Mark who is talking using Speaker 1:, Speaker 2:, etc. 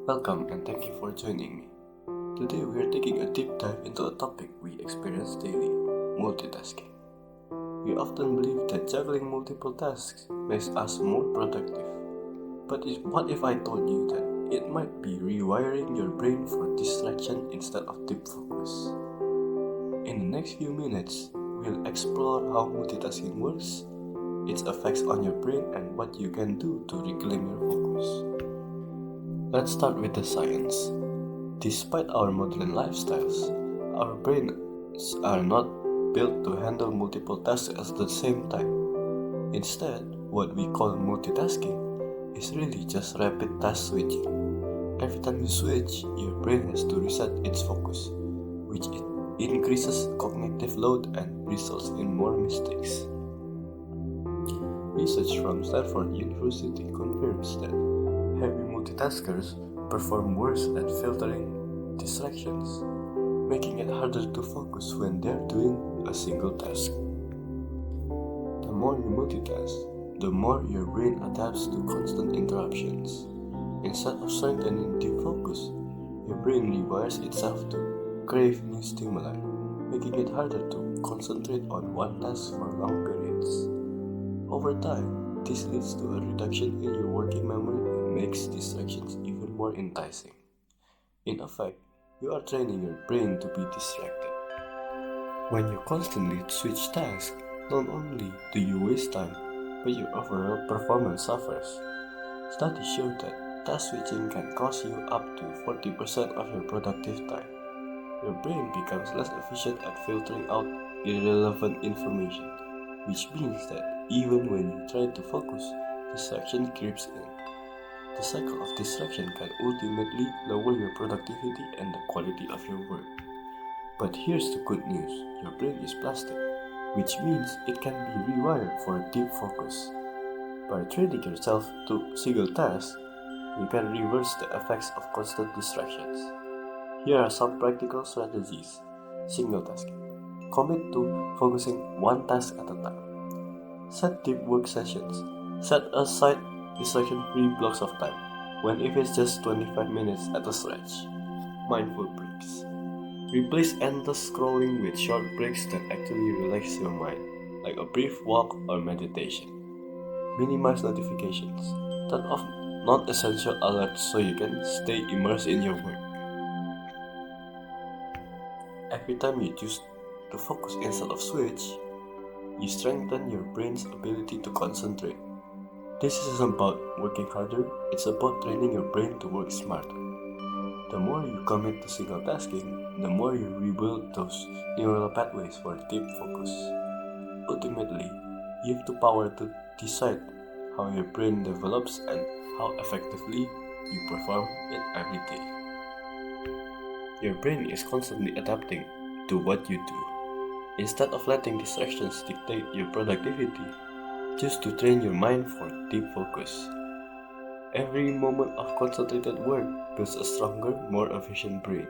Speaker 1: Welcome and thank you for joining me. Today we are taking a deep dive into a topic we experience daily, multitasking. We often believe that juggling multiple tasks makes us more productive. But what if I told you that it might be rewiring your brain for distraction instead of deep focus? In the next few minutes, we'll explore how multitasking works, its effects on your brain, and what you can do to reclaim your focus. Let's start with the science. Despite our modern lifestyles, our brains are not built to handle multiple tasks at the same time. Instead, what we call multitasking is really just rapid task switching. Every time you switch, your brain has to reset its focus, which increases cognitive load and results in more mistakes. Research from Stanford University confirms that heavy multitaskers perform worse at filtering distractions, making it harder to focus when they're doing a single task. The more you multitask, the more your brain adapts to constant interruptions. Instead of strengthening deep focus, your brain rewires itself to crave new stimuli, making it harder to concentrate on one task for long periods. Over time, this leads to a reduction in your working memory and makes distractions even more enticing. In effect, you are training your brain to be distracted. When you constantly switch tasks, not only do you waste time, but your overall performance suffers. Studies show that task switching can cost you up to 40% of your productive time. Your brain becomes less efficient at filtering out irrelevant information, which means that even when you try to focus, distraction creeps in. The cycle of distraction can ultimately lower your productivity and the quality of your work. But here's the good news, your brain is plastic, which means it can be rewired for deep focus. By training yourself to single tasks, you can reverse the effects of constant distractions. Here are some practical strategies. Single tasking. Commit to focusing one task at a time. Set deep work sessions. Set aside distraction-free blocks of time, when if it's just 25 minutes at a stretch. Mindful breaks. Replace endless scrolling with short breaks that actually relax your mind, like a brief walk or meditation. Minimize notifications. Turn off non-essential alerts so you can stay immersed in your work. Every time you choose to focus instead of switch, you strengthen your brain's ability to concentrate. This isn't about working harder, it's about training your brain to work smarter. The more you commit to single tasking, the more you rebuild those neural pathways for deep focus. Ultimately, you have the power to decide how your brain develops and how effectively you perform it every day. Your brain is constantly adapting to what you do. Instead of letting distractions dictate your productivity, choose to train your mind for deep focus. Every moment of concentrated work builds a stronger, more efficient brain.